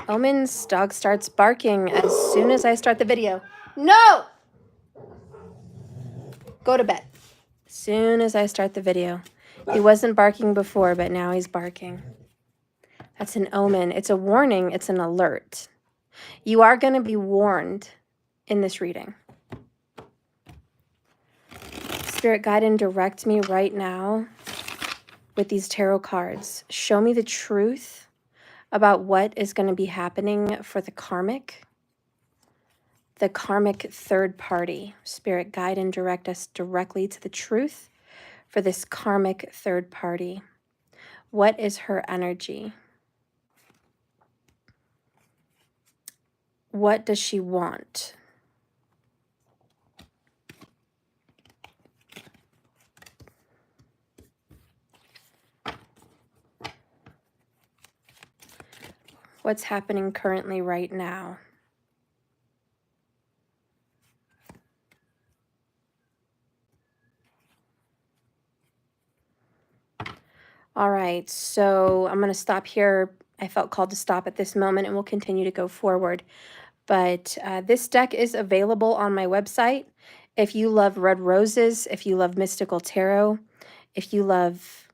Omen's dog starts barking as soon as I start the video. No! Go to bed. As soon as I start the video. He wasn't barking before, but now he's barking. That's an omen. It's a warning. It's an alert. You are going to be warned in this reading. Spirit, guide and direct me right now with these tarot cards. Show me the truth about what is going to be happening for the karmic third party. Spirit, guide and direct us directly to the truth for this karmic third party. What is her energy? What does she want? What's happening currently right now? All right, so I'm going to stop here. I felt called to stop at this moment, and we'll continue to go forward. But this deck is available on my website. If you love red roses, if you love mystical tarot, if you love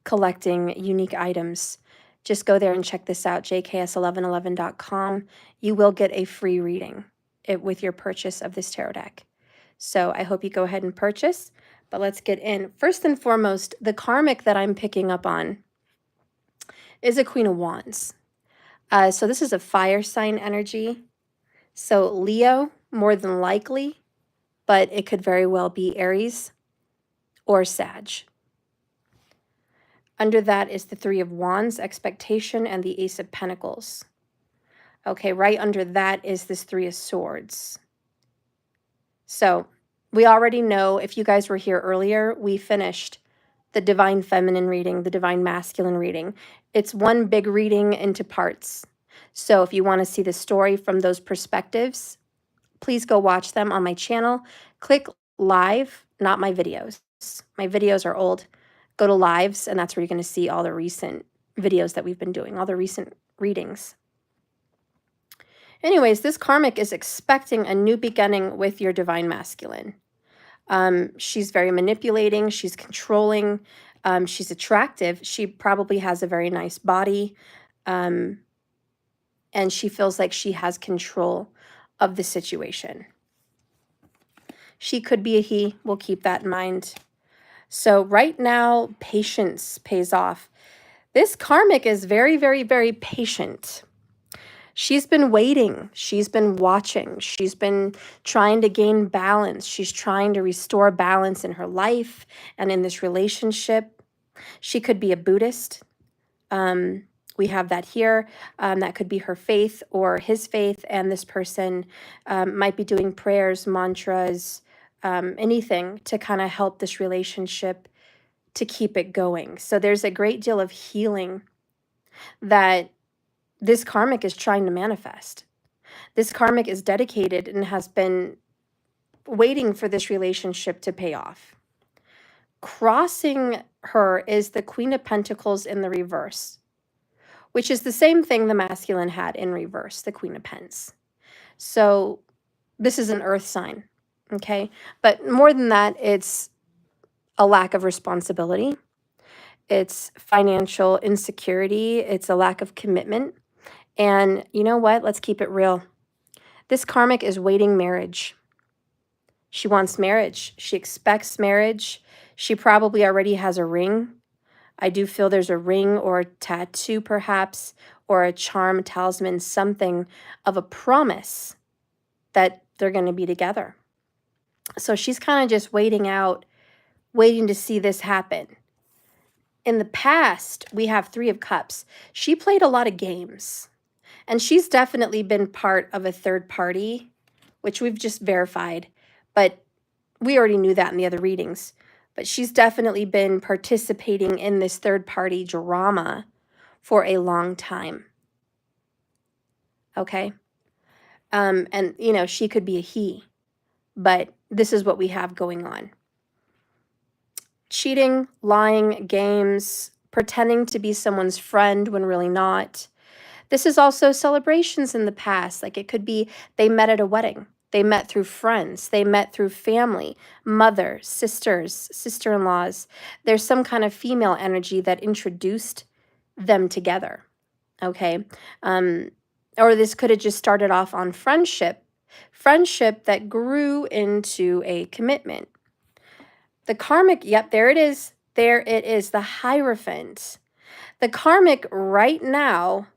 collecting unique items, just go there and check this out, jks1111.com. You will get a free reading with your purchase of this tarot deck. So I hope you go ahead and purchase. But let's get in. First and foremost, the karmic that I'm picking up on is a Queen of Wands. So this is a fire sign energy. So Leo, more than likely, but it could very well be Aries or Sag. Under that is the Three of Wands, expectation, and the Ace of Pentacles. Okay, right under that is this Three of Swords. So we already know, if you guys were here earlier, we finished the Divine Feminine reading, the Divine Masculine reading. It's one big reading into parts. So if you want to see the story from those perspectives, please go watch them on my channel. Click live, not my videos. My videos are old. Go to lives, and that's where you're going to see all the recent videos that we've been doing, all the recent readings. Anyways, this karmic is expecting a new beginning with your Divine Masculine. She's very manipulating. She's controlling. She's attractive. She probably has a very nice body. And she feels like she has control of the situation. She could be a he. We'll keep that in mind. So right now, patience pays off. This karmic is very, very, very patient. She's been waiting. She's been watching. She's been trying to gain balance. She's trying to restore balance in her life and in this relationship. She could be a Buddhist. We have that here. That could be her faith or his faith. And this person might be doing prayers, mantras, anything to kind of help this relationship to keep it going. So there's a great deal of healing that this karmic is trying to manifest. This karmic is dedicated and has been waiting for this relationship to pay off. Crossing her is the Queen of Pentacles in the reverse, which is the same thing the masculine had in reverse, the Queen of Pence. So this is an earth sign, okay? But more than that, it's a lack of responsibility. It's financial insecurity. It's a lack of commitment. And you know what? Let's keep it real. This karmic is waiting marriage. She wants marriage. She expects marriage. She probably already has a ring. I do feel there's a ring or a tattoo perhaps, or a charm, talisman, something of a promise that they're going to be together. So she's kind of just waiting to see this happen. In the past, we have Three of Cups. She played a lot of games. And she's definitely been part of a third party, which we've just verified. But we already knew that in the other readings. But she's definitely been participating in this third party drama for a long time. Okay? And, you know, she could be a he. But this is what we have going on. Cheating, lying, games, pretending to be someone's friend when really not. This is also celebrations in the past. Like it could be they met at a wedding. They met through friends. They met through family, mother, sisters, sister-in-laws. There's some kind of female energy that introduced them together. Okay. Or this could have just started off on friendship that grew into a commitment. The karmic, yep, there it is. There it is, the Hierophant. The karmic right now,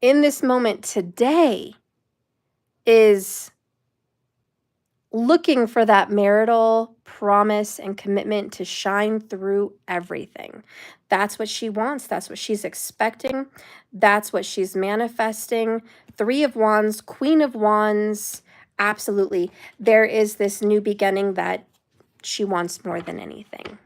in this moment today, is looking for that marital promise and commitment to shine through everything. That's what she wants. That's what she's expecting. That's what she's manifesting. 3 of Wands, Queen of Wands. Absolutely. There is this new beginning that she wants more than anything.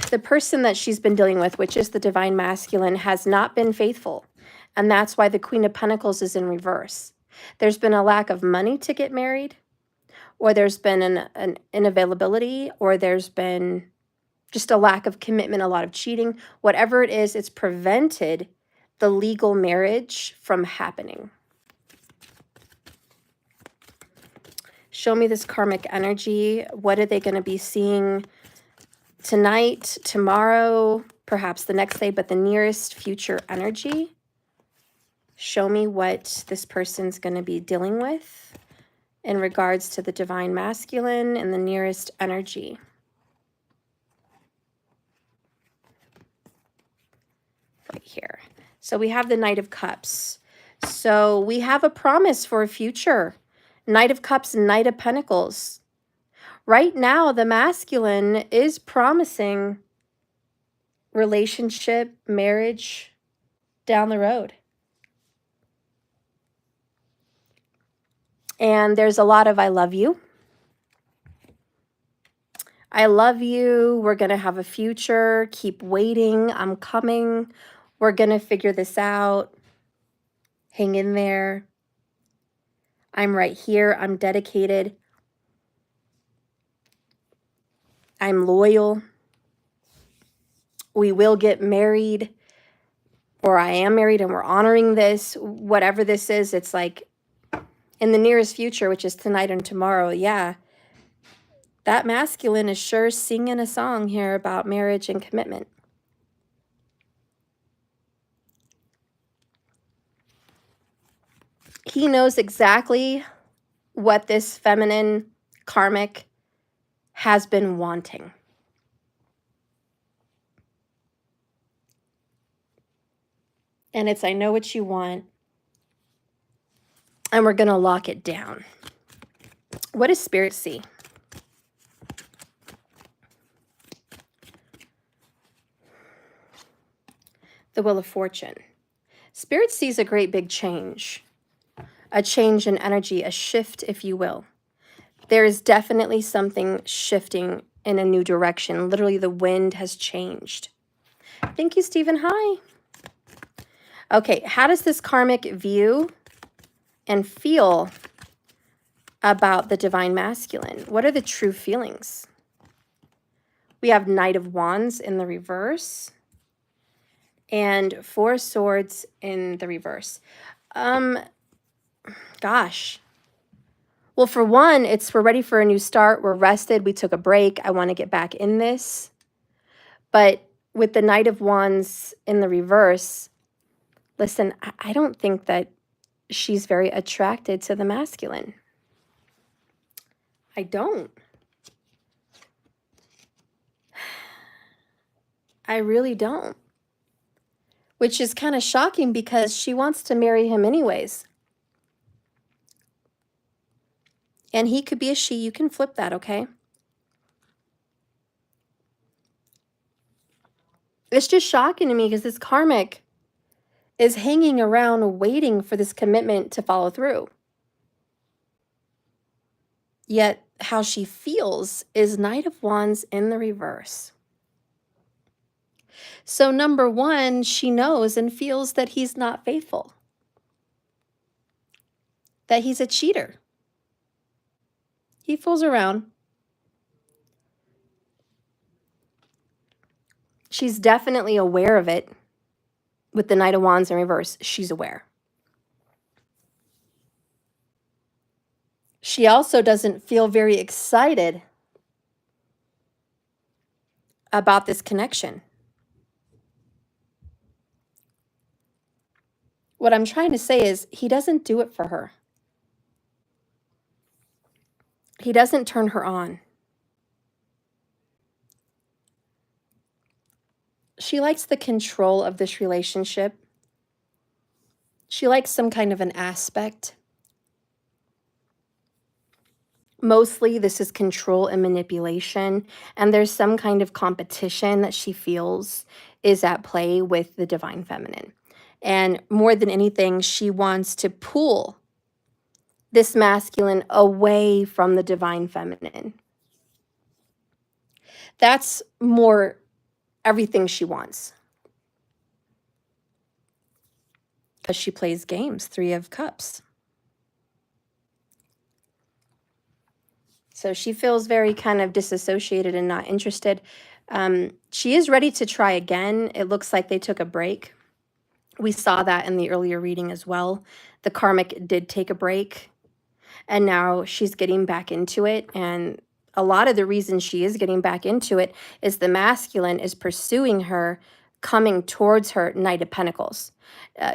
The person that she's been dealing with, which is the Divine Masculine, has not been faithful. And that's why the Queen of Pentacles is in reverse. There's been a lack of money to get married, or there's been an inavailability, or there's been just a lack of commitment, a lot of cheating. Whatever it is, it's prevented the legal marriage from happening. Show me this karmic energy. What are they going to be seeing tonight, tomorrow, perhaps the next day, but the nearest future energy? Show me what this person's going to be dealing with in regards to the Divine Masculine and the nearest energy. Right here. So we have the Knight of Cups. So we have a promise for a future. Knight of Cups, Knight of Pentacles. Right now, the masculine is promising relationship, marriage down the road. And there's a lot of I love you. I love you. We're going to have a future. Keep waiting. I'm coming. We're going to figure this out. Hang in there. I'm right here. I'm dedicated. I'm loyal. We will get married, or I am married and we're honoring this. Whatever this is, it's like in the nearest future, which is tonight and tomorrow. Yeah, that masculine is sure singing a song here about marriage and commitment. He knows exactly what this feminine karmic has been wanting. And it's, I know what you want. And we're going to lock it down. What does Spirit see? The Wheel of Fortune. Spirit sees a great big change. A change in energy, a shift, if you will. There is definitely something shifting in a new direction. Literally, the wind has changed. Thank you, Stephen. Hi. Okay, how does this karmic view and feel about the Divine Masculine? What are the true feelings? We have Knight of Wands in the reverse and 4 Swords in the reverse. Gosh. Well, for one, it's we're ready for a new start. We're rested. We took a break. I want to get back in this. But with the Knight of Wands in the reverse, listen, I don't think that she's very attracted to the masculine. I don't. I really don't. Which is kind of shocking because she wants to marry him anyways. And he could be a she. You can flip that, okay? It's just shocking to me because this karmic is hanging around waiting for this commitment to follow through. Yet how she feels is Knight of Wands in the reverse. So number one, she knows and feels that he's not faithful. That he's a cheater. He fools around. She's definitely aware of it. with the Knight of Wands in reverse, she's aware. She also doesn't feel very excited about this connection. What I'm trying to say is he doesn't do it for her. He doesn't turn her on. She likes the control of this relationship. She likes some kind of an aspect. Mostly this is control and manipulation, and there's some kind of competition that she feels is at play with the divine feminine. And more than anything, she wants to pull this masculine away from the divine feminine. That's more everything she wants. Because she plays games, 3 of Cups. So she feels very kind of disassociated and not interested. She is ready to try again. It looks like they took a break. We saw that in the earlier reading as well. The Karmic did take a break, and now she's getting back into it. And a lot of the reason she is getting back into it is the masculine is pursuing her, coming towards her, Knight of Pentacles.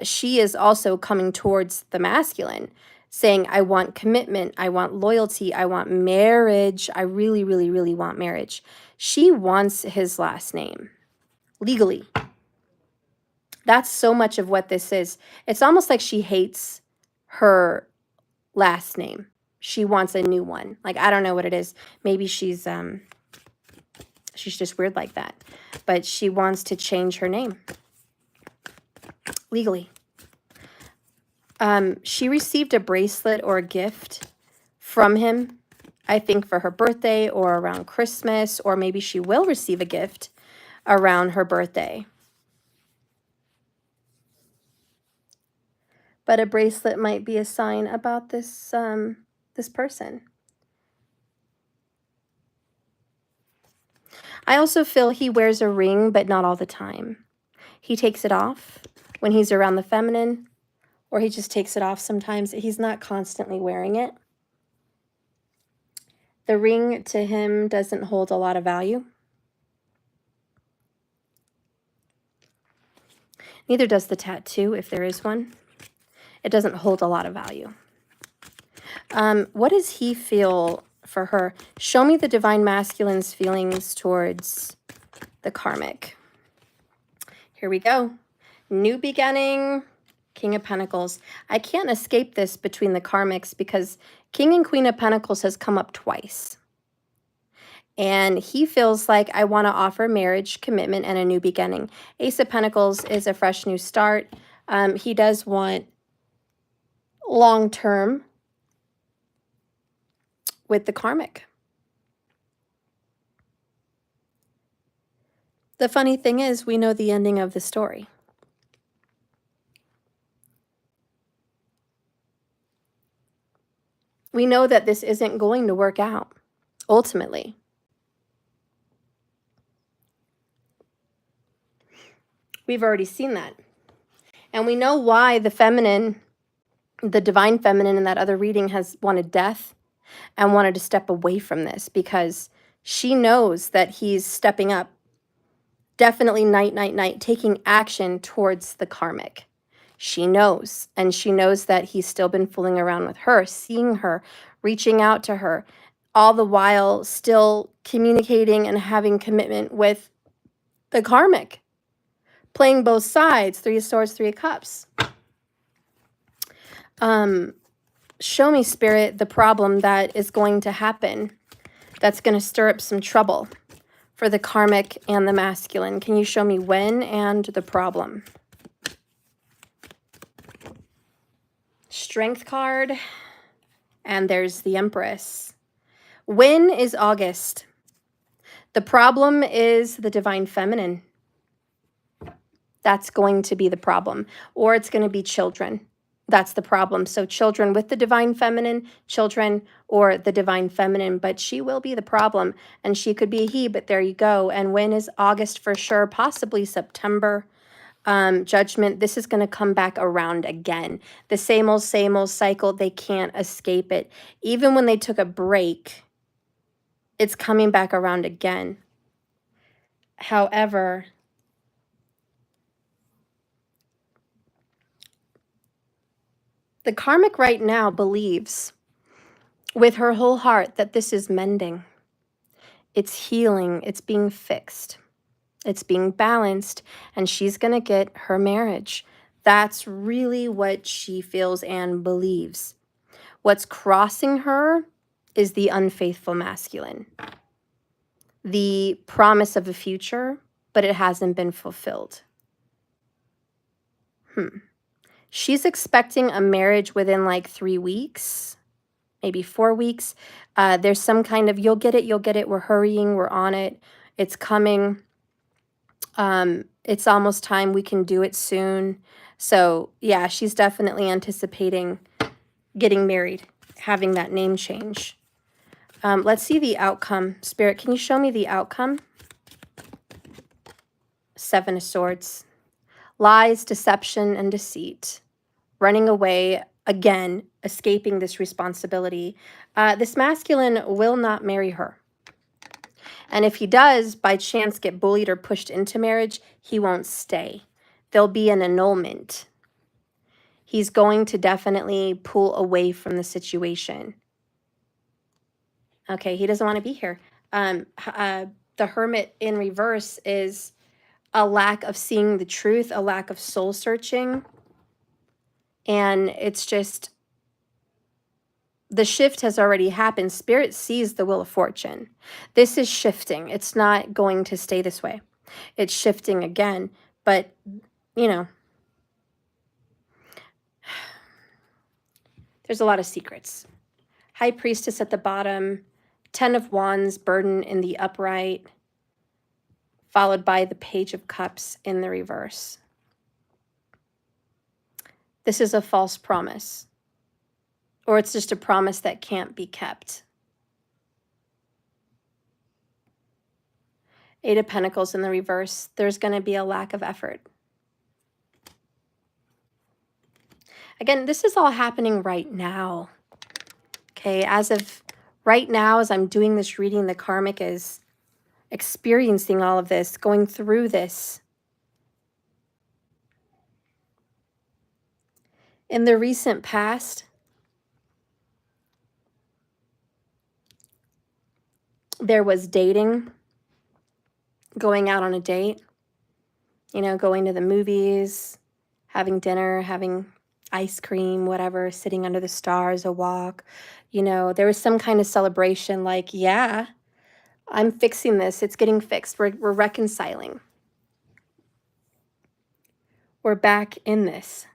She is also coming towards the masculine, saying, I want commitment, I want loyalty, I want marriage, I really, really, really want marriage. She wants his last name, legally. That's so much of what this is. It's almost like she hates her last name. She wants a new one. Like, I don't know what it is. Maybe she's just weird like that. But she wants to change her name legally. She received a bracelet or a gift from him, I think for her birthday or around Christmas, or maybe she will receive a gift around her birthday. But a bracelet might be a sign about this, this person. I also feel he wears a ring, but not all the time. He takes it off when he's around the feminine, or he just takes it off sometimes. He's not constantly wearing it. The ring to him doesn't hold a lot of value. Neither does the tattoo, if there is one. It doesn't hold a lot of value. What does he feel for her? Show me the divine masculine's feelings towards the Karmic. Here we go. New beginning, King of Pentacles. I can't escape this between the Karmics because King and Queen of Pentacles has come up twice. And he feels like, I want to offer marriage, commitment, and a new beginning. Ace of Pentacles is a fresh new start. He does want long-term with the Karmic. The funny thing is, we know the ending of the story. We know that this isn't going to work out, ultimately. We've already seen that. And we know why the feminine, the divine feminine in that other reading has wanted death and wanted to step away from this, because she knows that he's stepping up, definitely night, taking action towards the Karmic. She knows, and she knows that he's still been fooling around with her, seeing her, reaching out to her, all the while still communicating and having commitment with the Karmic, playing both sides, 3 of Swords, 3 of Cups. Show me, Spirit, the problem that is going to happen, that's going to stir up some trouble for the Karmic and the masculine. Can you show me when and the problem? Strength card, and there's the Empress. When is August? The problem is the divine feminine. That's going to be the problem. Or it's going to be children. That's the problem. So children with the divine feminine, children or the divine feminine, but she will be the problem, and she could be a he, but there you go. And when is August for sure? Possibly September. Judgment, this is going to come back around again. The same old cycle. They can't escape it. Even when they took a break, it's coming back around again. However, the karmic right now believes with her whole heart that this is mending. It's healing. It's being fixed. It's being balanced, and she's going to get her marriage. That's really what she feels and believes. What's crossing her is the unfaithful masculine. The promise of a future, but it hasn't been fulfilled. She's expecting a marriage within like 3 weeks, maybe 4 weeks. There's some kind of, you'll get it. We're hurrying. We're on it. It's coming. It's almost time. We can do it soon. So yeah, she's definitely anticipating getting married, having that name change. Let's see the outcome. Spirit, can you show me the outcome? 7 of Swords. Lies, deception, and deceit. Running away, again, escaping this responsibility. This masculine will not marry her. And if he does, by chance, get bullied or pushed into marriage, he won't stay. There'll be an annulment. He's going to definitely pull away from the situation. Okay, he doesn't want to be here. The Hermit in reverse is a lack of seeing the truth, a lack of soul searching. And it's just, the shift has already happened. Spirit sees the Wheel of Fortune. This is shifting. It's not going to stay this way. It's shifting again. But, you know, there's a lot of secrets. High Priestess at the bottom. 10 of Wands, burden in the upright. Followed by the Page of Cups in the reverse. This is a false promise. Or it's just a promise that can't be kept. 8 of Pentacles in the reverse. There's going to be a lack of effort. Again, this is all happening right now. Okay, as of right now, as I'm doing this reading, the karmic is experiencing all of this, going through this. In the recent past, there was dating, going out on a date, you know, going to the movies, having dinner, having ice cream, whatever, sitting under the stars, a walk. You know, there was some kind of celebration like, yeah, I'm fixing this. It's getting fixed. We're reconciling. We're back in this.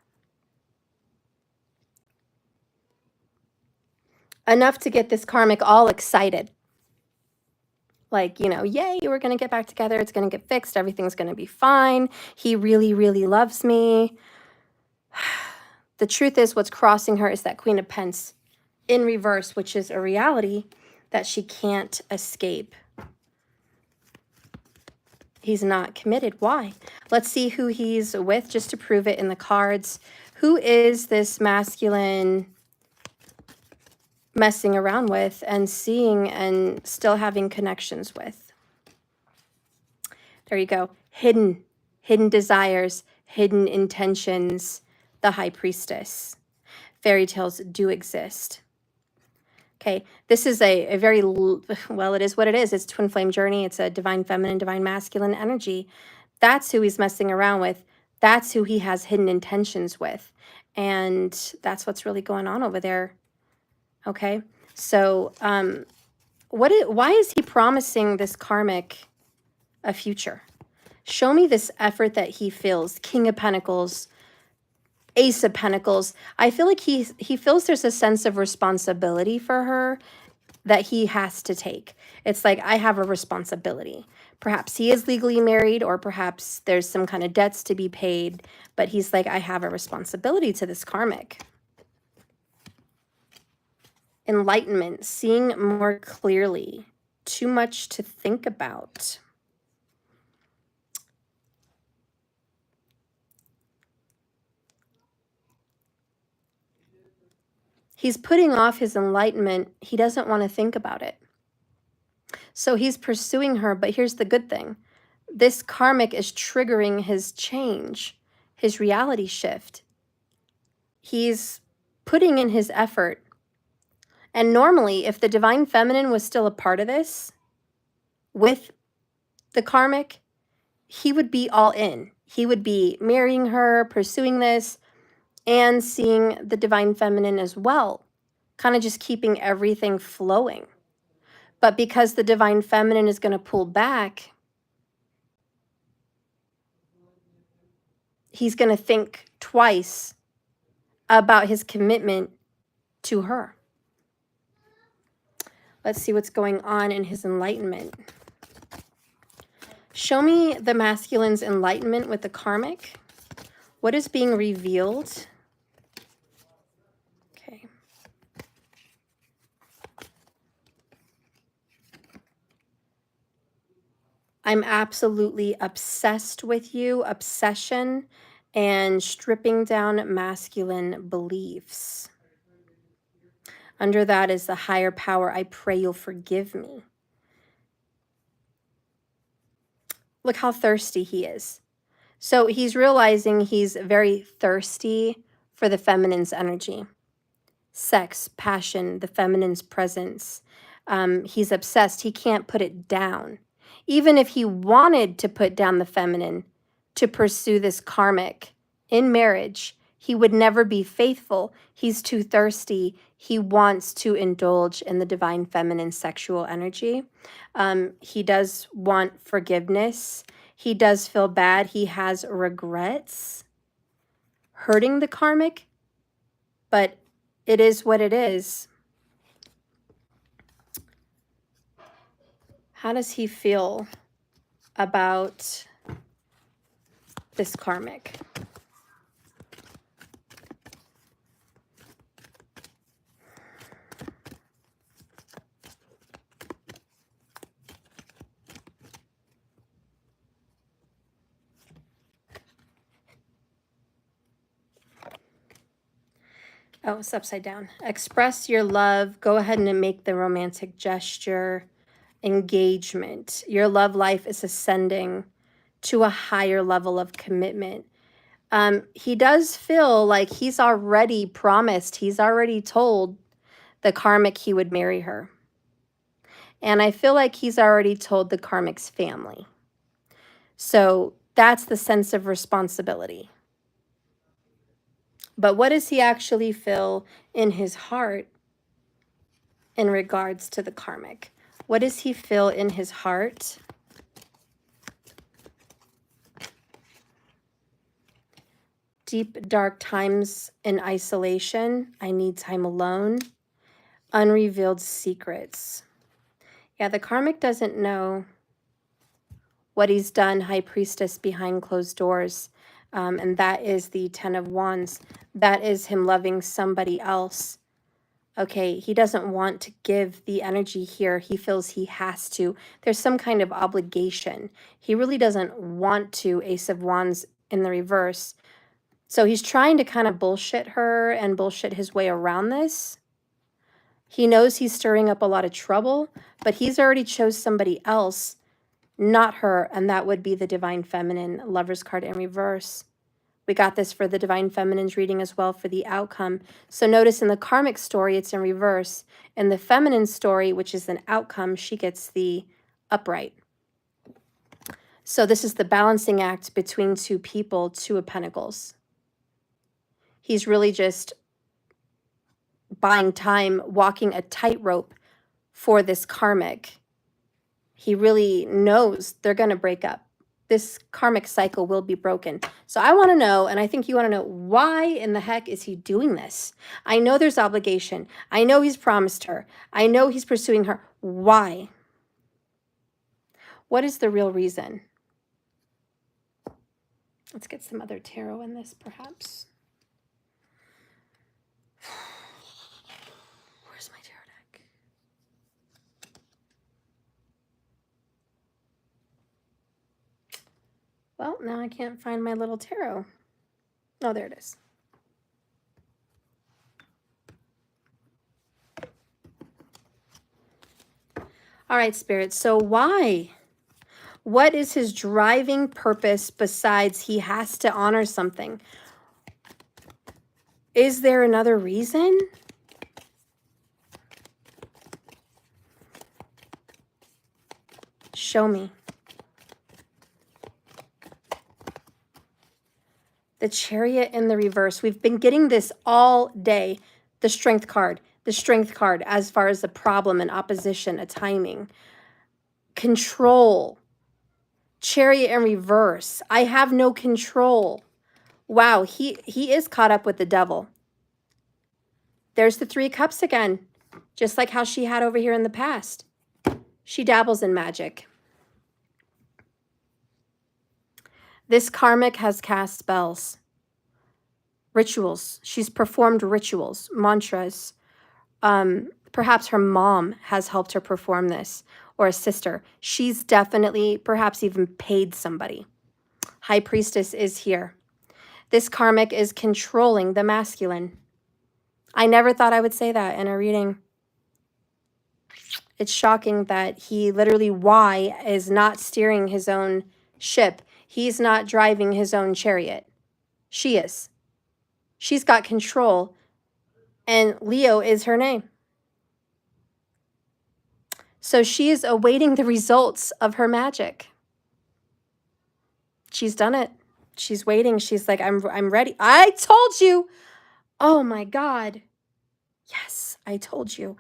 Enough to get this karmic all excited. Like, you know, yay, we're going to get back together. It's going to get fixed. Everything's going to be fine. He really, really loves me. The truth is, what's crossing her is that Queen of Pentacles in reverse, which is a reality that she can't escape. He's not committed. Why? Let's see who he's with just to prove it in the cards. Who is this masculine messing around with and seeing and still having connections with? There you go. Hidden desires, hidden intentions, the High Priestess. Fairy tales do exist. Okay, this is a very, well, it is what it is. It's twin flame journey. It's a divine feminine, divine masculine energy. That's who he's messing around with. That's who he has hidden intentions with. And that's what's really going on over there. Okay, so why is he promising this karmic a future? Show me this effort that he feels. King of Pentacles, Ace of Pentacles. I feel like he feels there's a sense of responsibility for her that he has to take. It's like, I have a responsibility. Perhaps he is legally married, or perhaps there's some kind of debts to be paid, but he's like, I have a responsibility to this karmic. Enlightenment, seeing more clearly. Too much to think about. He's putting off his enlightenment. He doesn't want to think about it. So he's pursuing her, but here's the good thing. This karmic is triggering his change, his reality shift. He's putting in his effort. And normally, if the divine feminine was still a part of this with the karmic, he would be all in. He would be marrying her, pursuing this, and seeing the divine feminine as well, kind of just keeping everything flowing. But because the divine feminine is going to pull back, he's going to think twice about his commitment to her. Let's see what's going on in his enlightenment. Show me the masculine's enlightenment with the karmic. What is being revealed? Okay. I'm absolutely obsessed with you, obsession, and stripping down masculine beliefs. Under that is the higher power. I pray you'll forgive me. Look how thirsty he is. So he's realizing he's very thirsty for the feminine's energy. Sex, passion, the feminine's presence. He's obsessed. He can't put it down. Even if he wanted to put down the feminine to pursue this karmic in marriage, he would never be faithful. He's too thirsty. He wants to indulge in the divine feminine sexual energy. He does want forgiveness. He does feel bad. He has regrets hurting the karmic, but it is what it is. How does he feel about this karmic? Oh, it's upside down. Express your love. Go ahead and make the romantic gesture. Engagement. Your love life is ascending to a higher level of commitment. He does feel like he's already promised, he's already told the karmic he would marry her. And I feel like he's already told the karmic's family. So that's the sense of responsibility. But what does he actually feel in his heart in regards to the karmic? What does he feel in his heart? Deep, dark times in isolation. I need time alone. Unrevealed secrets. Yeah, the karmic doesn't know what he's done, High Priestess, behind closed doors. And that is the 10 of Wands. That is him loving somebody else. Okay, he doesn't want to give the energy here. He feels he has to. There's some kind of obligation. He really doesn't want to. Ace of Wands in the reverse. So he's trying to kind of bullshit her and bullshit his way around this. He knows he's stirring up a lot of trouble, but he's already chose somebody else, not her, and that would be the Divine Feminine, Lover's card in reverse. We got this for the Divine Feminine's reading as well for the outcome. So notice in the karmic story, it's in reverse. In the feminine story, which is an outcome, she gets the upright. So this is the balancing act between two people, Two of Pentacles. He's really just buying time, walking a tightrope for this karmic. He really knows they're going to break up. This karmic cycle will be broken. So I want to know, and I think you want to know, why in the heck is he doing this? I know there's obligation. I know he's promised her. I know he's pursuing her. Why? What is the real reason? Let's get some other tarot in this, perhaps. Where's my tarot deck? Well, now I can't find my little tarot. Oh, there it is. All right, Spirit. So why? What is his driving purpose besides he has to honor something? Is there another reason? Show me. The Chariot in the reverse. We've been getting this all day. The Strength card. The Strength card as far as the problem and opposition, a timing. Control. Chariot in reverse. I have no control. Wow, he is caught up with the devil. There's the 3 cups again. Just like how she had over here in the past. She dabbles in magic. This karmic has cast spells. Rituals. She's performed rituals, mantras. Perhaps her mom has helped her perform this, or a sister. She's definitely, perhaps even paid somebody. High Priestess is here. This karmic is controlling the masculine. I never thought I would say that in a reading. It's shocking that he literally, Y, is not steering his own ship. He's not driving his own chariot. She is. She's got control, and Leo is her name. So she is awaiting the results of her magic. She's done it. She's waiting. She's like, I'm ready. I told you. Oh my God. Yes, I told you.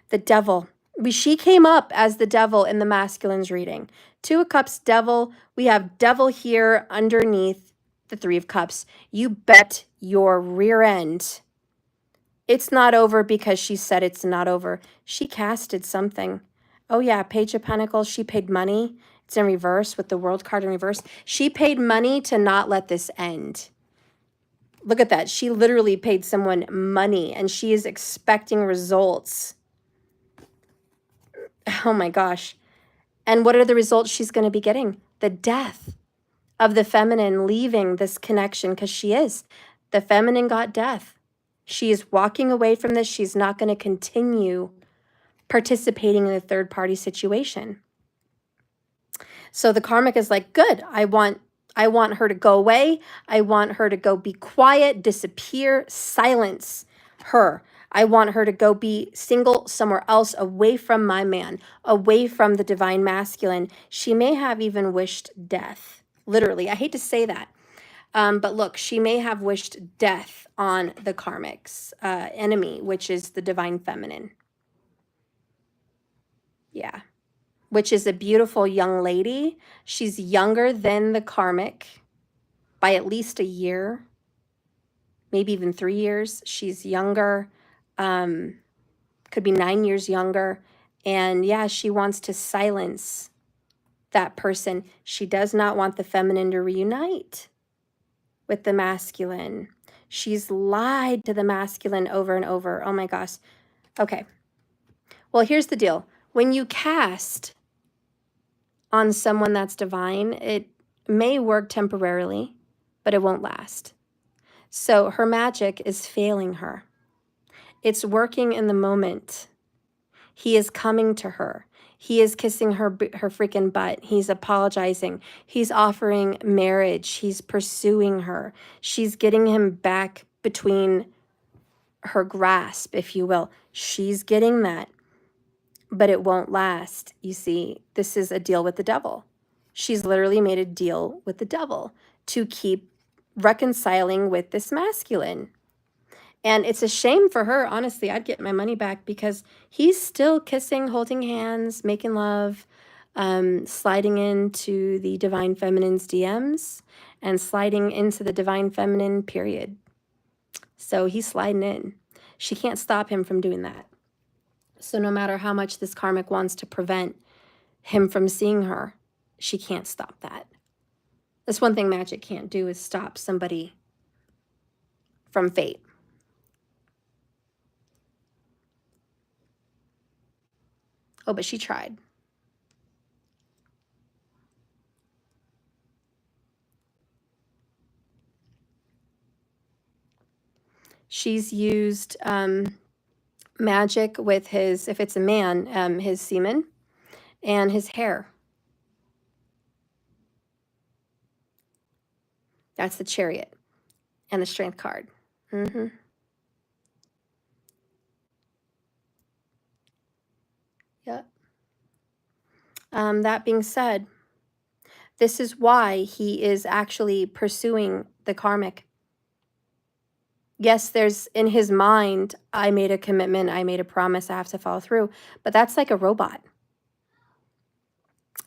The devil. She came up as the devil in the masculine's reading. 2 of Cups, devil. We have devil here underneath the 3 of Cups. You bet your rear end. It's not over because she said it's not over. She casted something. Oh yeah, Page of Pentacles. She paid money. It's in reverse with the World card in reverse. She paid money to not let this end. Look at that. She literally paid someone money and she is expecting results. Oh my gosh. And what are the results she's going to be getting? The death of the feminine leaving this connection, because she is. The feminine got death. She is walking away from this. She's not going to continue participating in a third-party situation. So the karmic is like, good. I want her to go away. I want her to go be quiet, disappear, silence her. I want her to go be single somewhere else, away from my man, away from the divine masculine. She may have even wished death. Literally, I hate to say that. But look, she may have wished death on the karmic's enemy, which is the divine feminine. Yeah. Which is a beautiful young lady. She's younger than the karmic by at least a year, maybe even 3 years. She's younger, could be 9 years younger. And yeah, she wants to silence that person. She does not want the feminine to reunite with the masculine. She's lied to the masculine over and over. Oh my gosh. Okay. Well, here's the deal. When you cast on someone that's divine, it may work temporarily, but it won't last. So her magic is failing her. It's working in the moment. He is coming to her. He is kissing her freaking butt. He's apologizing. He's offering marriage. He's pursuing her. She's getting him back between her grasp, if you will. She's getting that, but it won't last. You see, this is a deal with the devil. She's literally made a deal with the devil to keep reconciling with this masculine. And it's a shame for her. Honestly, I'd get my money back because he's still kissing, holding hands, making love, sliding into the divine feminine's DMs and sliding into the divine feminine, period. So he's sliding in. She can't stop him from doing that. So no matter how much this karmic wants to prevent him from seeing her, she can't stop that. That's one thing magic can't do, is stop somebody from fate. Oh, but she tried. She's used magic with his, if it's a man, his semen. and his hair. That's the Chariot and the Strength card. Yep. That being said, this is why he is actually pursuing the karmic. Yes, there's in his mind, I made a commitment, I made a promise, I have to follow through, but that's like a robot.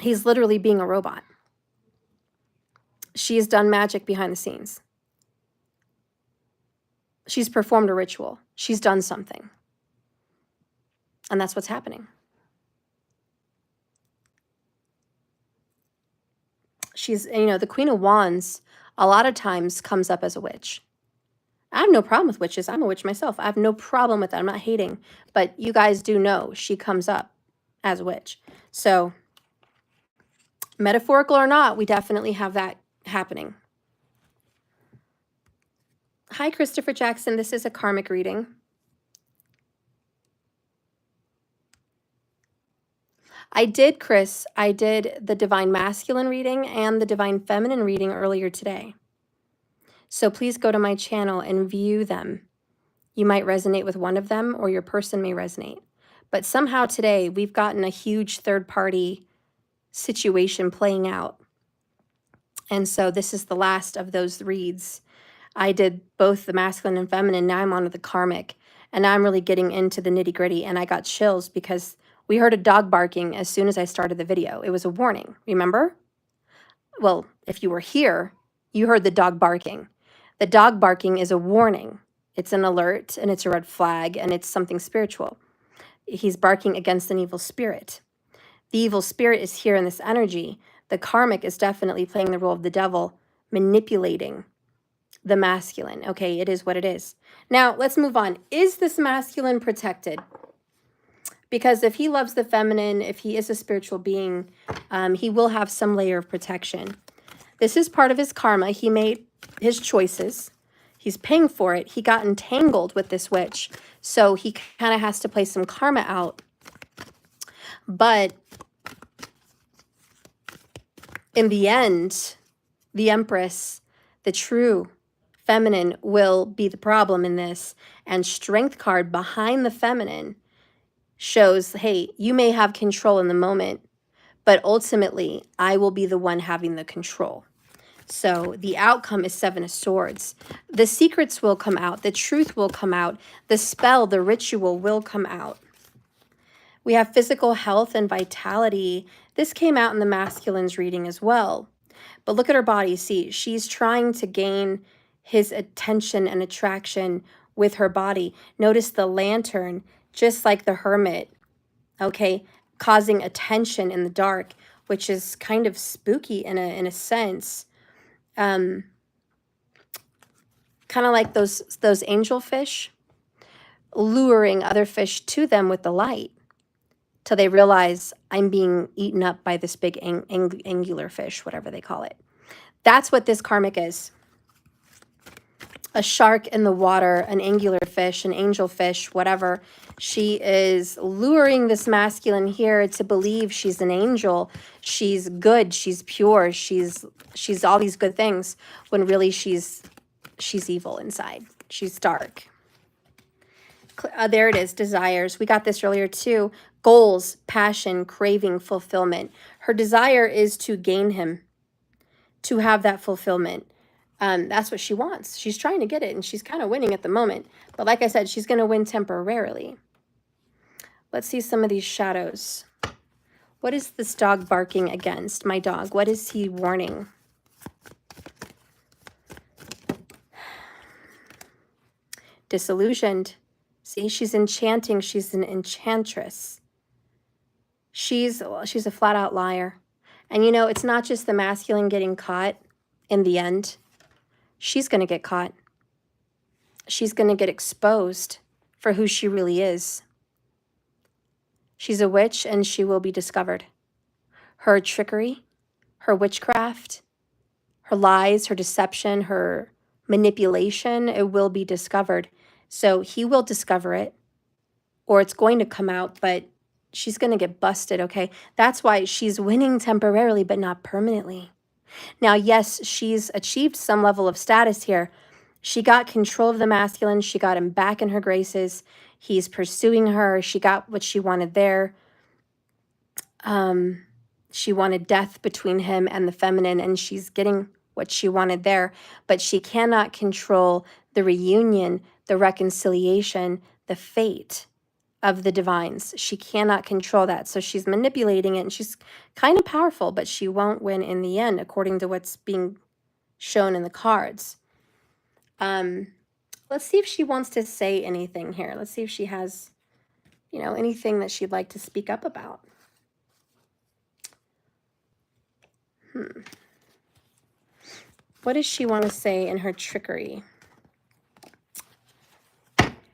He's literally being a robot. She's done magic behind the scenes. She's performed a ritual. She's done something. And that's what's happening. She's, you know, the Queen of Wands a lot of times comes up as a witch. I have no problem with witches. I'm a witch myself. I have no problem with that. I'm not hating. But you guys do know she comes up as a witch. So, metaphorical or not, we definitely have that happening. Hi, Christopher Jackson. This is a karmic reading. Chris, I did the Divine Masculine reading and the Divine Feminine reading earlier today. So please go to my channel and view them. You might resonate with one of them or your person may resonate. But somehow today we've gotten a huge third-party situation playing out. And so this is the last of those reads. I did both the masculine and feminine. Now I'm on to the karmic. And now I'm really getting into the nitty-gritty. And I got chills because we heard a dog barking as soon as I started the video. It was a warning, remember? Well, if you were here, you heard the dog barking. The dog barking is a warning. It's an alert, and it's a red flag, and it's something spiritual. He's barking against an evil spirit. The evil spirit is here in this energy. The karmic is definitely playing the role of the devil, manipulating the masculine. Okay, it is what it is. Now, let's move on. Is this masculine protected? Because if he loves the feminine, if he is a spiritual being, he will have some layer of protection. This is part of his karma. He made his choices. He's paying for it. He got entangled with this witch. So he kind of has to play some karma out. But in the end, the Empress, the true feminine, will be the problem in this. And Strength card behind the feminine shows, hey, you may have control in the moment, but ultimately, I will be the one having the control. So the outcome is Seven of Swords. The secrets will come out. The truth will come out. The spell, the ritual will come out. We have physical health and vitality. This came out in the masculine's reading as well. But look at her body. See, she's trying to gain his attention and attraction with her body. Notice the lantern, just like the hermit, okay, causing attention in the dark, which is kind of spooky in a sense. Kind of like those angelfish, luring other fish to them with the light till they realize I'm being eaten up by this big angular fish, whatever they call it. That's what this karmic is. A shark in the water, an angular fish, an angelfish, whatever. She is luring this masculine here to believe she's an angel. She's good. She's pure. She's all these good things, when really she's evil inside. She's dark. There it is, desires. We got this earlier too. Goals, passion, craving, fulfillment. Her desire is to gain him, to have that fulfillment. That's what she wants. She's trying to get it, and she's kind of winning at the moment. But like I said, she's going to win temporarily. Let's see some of these shadows. What is this dog barking against? My dog. What is he warning? Disillusioned. See, she's enchanting. She's an enchantress. She's a flat-out liar. And you know, it's not just the masculine getting caught in the end. She's going to get caught. She's going to get exposed for who she really is. She's a witch, and she will be discovered. Her trickery, her witchcraft, her lies, her deception, her manipulation, it will be discovered. So he will discover it, or it's going to come out, but she's going to get busted, okay? That's why she's winning temporarily, but not permanently. Now, yes, she's achieved some level of status here. She got control of the masculine. She got him back in her graces. He's pursuing her. She got what she wanted there. She wanted death between him and the feminine, and she's getting what she wanted there. But she cannot control the reunion, the reconciliation, the fate of the divines. She cannot control that. So she's manipulating it, and she's kind of powerful, but she won't win in the end, according to what's being shown in the cards. Let's see if she wants to say anything here. Let's see if she has, you know, anything that she'd like to speak up about. What does she want to say in her trickery?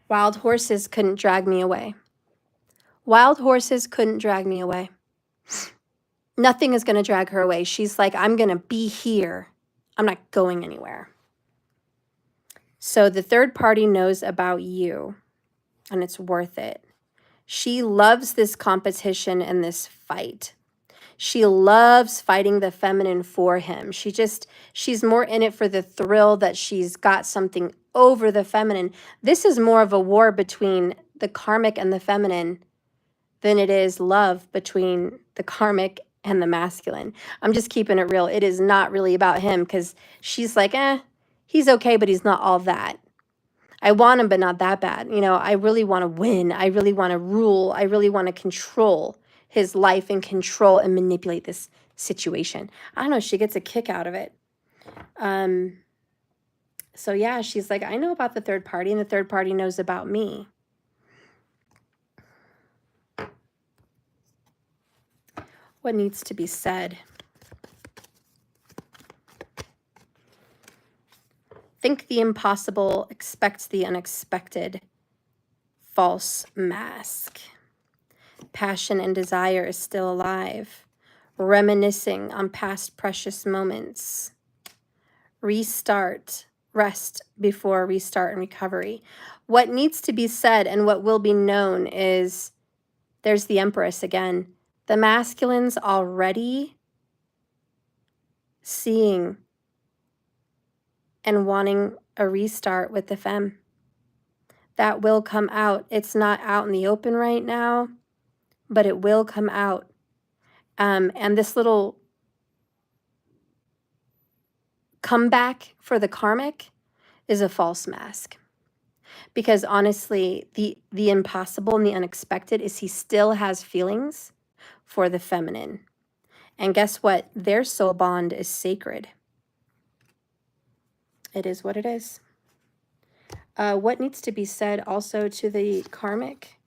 Wild horses couldn't drag me away. Wild horses couldn't drag me away. Nothing is going to drag her away. She's like, I'm going to be here. I'm not going anywhere. So the third party knows about you, and it's worth it. She loves this competition and this fight. She loves fighting the feminine for him. She's more in it for the thrill that she's got something over the feminine. This is more of a war between the karmic and the feminine than it is love between the karmic and the masculine. I'm just keeping it real. It is not really about him, because she's like, he's okay, but he's not all that. I want him, but not that bad. You know, I really want to win. I really want to rule. I really want to control his life and control and manipulate this situation. I don't know. She gets a kick out of it. So yeah, she's like, I know about the third party, and the third party knows about me. What needs to be said? Think the impossible, expect the unexpected. False mask. Passion and desire is still alive. Reminiscing on past precious moments. Restart. Rest before restart and recovery. What needs to be said and what will be known is, there's the Empress again. The masculine's already seeing and wanting a restart with the femme. That will come out. It's not out in the open right now, but it will come out. And this little comeback for the karmic is a false mask. Because honestly, the impossible and the unexpected is he still has feelings for the feminine. And guess what? Their soul bond is sacred. It is what it is. What needs to be said also to the karmic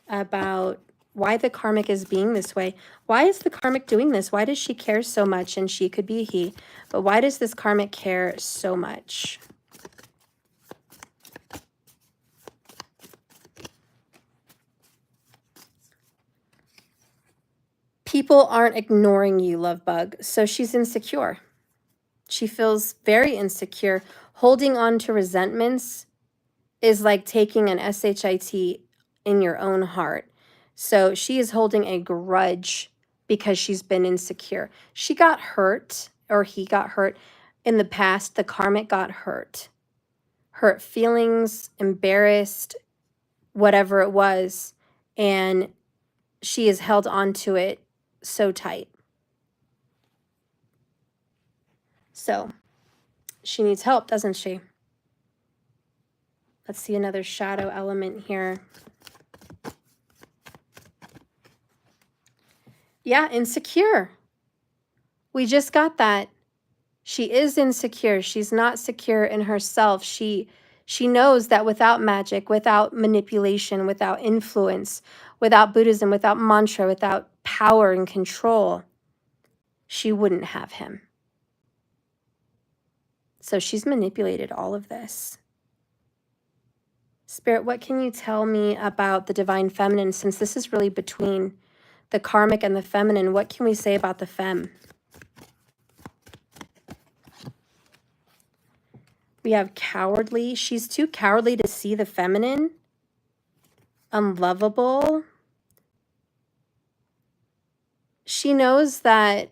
about why the karmic is being this way? Why is the karmic doing this? Why does she care so much? And she could be a he, but why does this karmic care so much? People aren't ignoring you, love bug. So she's insecure. She feels very insecure. Holding on to resentments is like taking an SHIT in your own heart. So she is holding a grudge because she's been insecure. She got hurt, or he got hurt in the past. The karmic got hurt. Hurt feelings, embarrassed, whatever it was. And she has held on to it so tight. So she needs help, doesn't she? Let's see another shadow element here. Yeah, insecure. We just got that. She is insecure. She's not secure in herself. She knows that without magic, without manipulation, without influence, without Buddhism, without mantra, without power and control, she wouldn't have him. So she's manipulated all of this. Spirit, what can you tell me about the divine feminine, since this is really between the karmic and the feminine? What can we say about the femme? We have cowardly. She's too cowardly to see the feminine. Unlovable. She knows that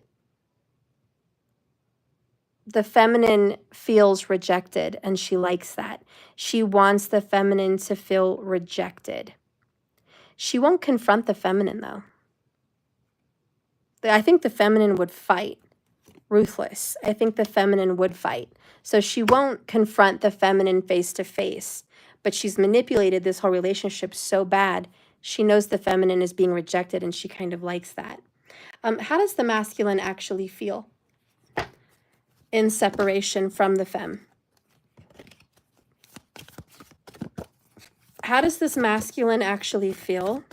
the feminine feels rejected, and she likes that. She wants the feminine to feel rejected. She won't confront the feminine, though. I think the feminine would fight. Ruthless. I think the feminine would fight. So she won't confront the feminine face to face, but she's manipulated this whole relationship so bad. She knows the feminine is being rejected, and she kind of likes that. How does the masculine actually feel in separation from the femme? How does this masculine actually feel?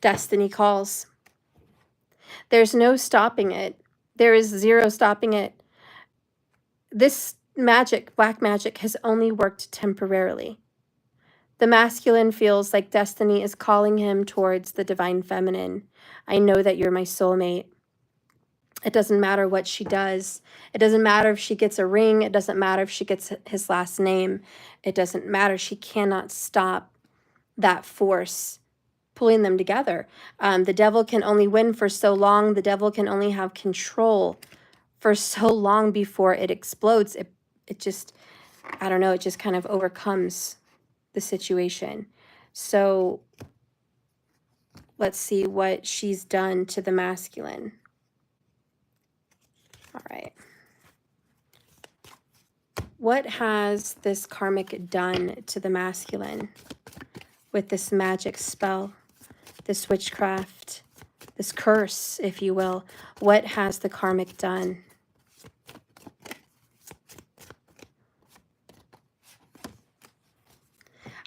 Destiny calls. There's no stopping it. There is zero stopping it. This magic, black magic, has only worked temporarily. The masculine feels like destiny is calling him towards the divine feminine. I know that you're my soulmate. It doesn't matter what she does. It doesn't matter if she gets a ring. It doesn't matter if she gets his last name. It doesn't matter. She cannot stop that force pulling them together. The devil can only win for so long. The devil can only have control for so long before it explodes. It just, I don't know, it just kind of overcomes the situation. So let's see what she's done to the masculine. All right. What has this karmic done to the masculine with this magic spell, this witchcraft, this curse, if you will? What has the karmic done?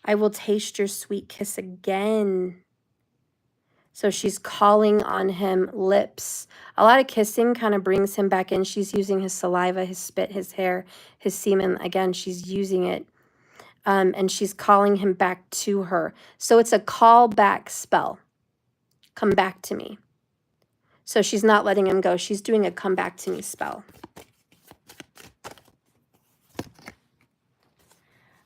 I will taste your sweet kiss again. So she's calling on him, lips. A lot of kissing kind of brings him back in. She's using his saliva, his spit, his hair, his semen. Again, she's using it. And she's calling him back to her. So it's a call back spell. Come back to me. So she's not letting him go. She's doing a come back to me spell.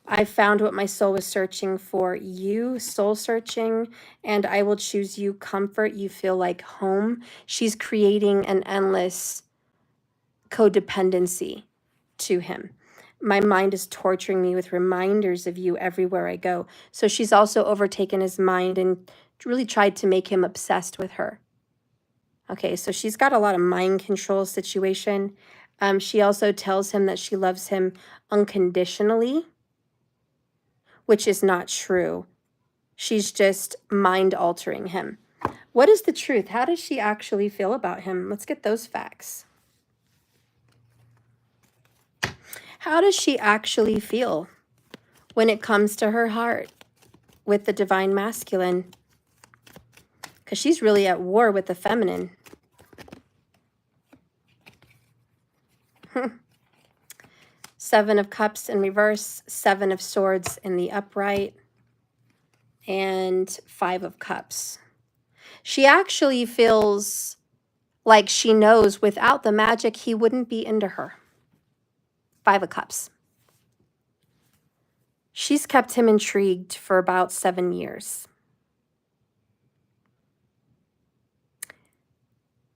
I found what my soul was searching for. You, soul searching, and I will choose you, comfort. You feel like home. She's creating an endless codependency to him. My mind is torturing me with reminders of you everywhere I go. So she's also overtaken his mind and really tried to make him obsessed with her. Okay, so she's got a lot of mind control situation. She also tells him that she loves him unconditionally, which is not true. She's just mind altering him. What is the truth? How does she actually feel about him? Let's get those facts. How does she actually feel when it comes to her heart with the divine masculine? Because she's really at war with the feminine. Seven of Cups in reverse, Seven of Swords in the upright, and Five of Cups. She actually feels like she knows without the magic, he wouldn't be into her. Five of Cups. She's kept him intrigued for about 7 years.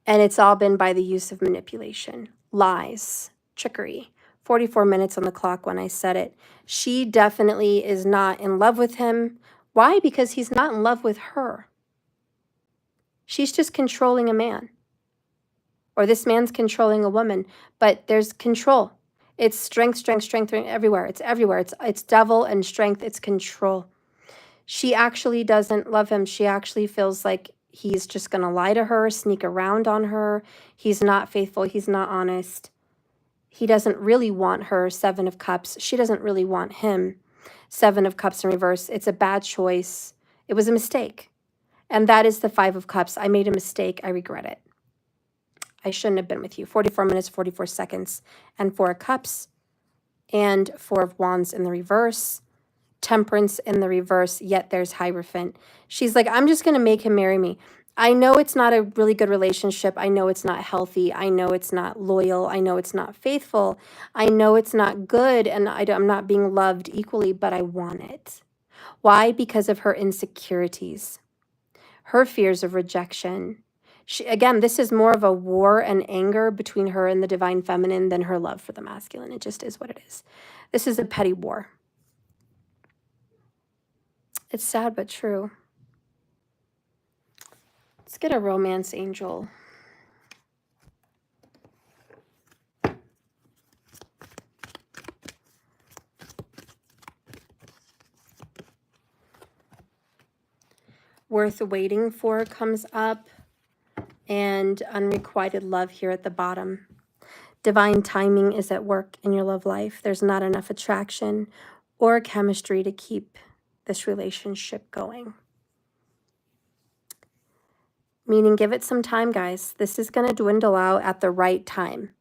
And it's all been by the use of manipulation, lies, trickery. 44 minutes on the clock when I said it. She definitely is not in love with him. Why? Because he's not in love with her. She's just controlling a man. Or this man's controlling a woman. But there's control. It's strength, strength, strength everywhere. It's everywhere. It's devil and strength. It's control. She actually doesn't love him. She actually feels like he's just going to lie to her, sneak around on her. He's not faithful. He's not honest. He doesn't really want her. Seven of Cups. She doesn't really want him. Seven of Cups in reverse. It's a bad choice. It was a mistake. And that is the Five of Cups. I made a mistake. I regret it. I shouldn't have been with you. 44 minutes, 44 seconds. And Four of Cups. And Four of Wands in the reverse. Temperance in the reverse, yet there's Hierophant. She's like, I'm just going to make him marry me. I know it's not a really good relationship. I know it's not healthy. I know it's not loyal. I know it's not faithful. I know it's not good, and I'm not being loved equally, but I want it. Why? Because of her insecurities, her fears of rejection. Again, this is more of a war and anger between her and the divine feminine than her love for the masculine. It just is what it is. This is a petty war. It's sad but true. Let's get a romance angel. Worth waiting for comes up, and unrequited love here at the bottom. Divine timing is at work in your love life. There's not enough attraction or chemistry to keep this relationship going. Meaning, give it some time, guys. This is going to dwindle out at the right time.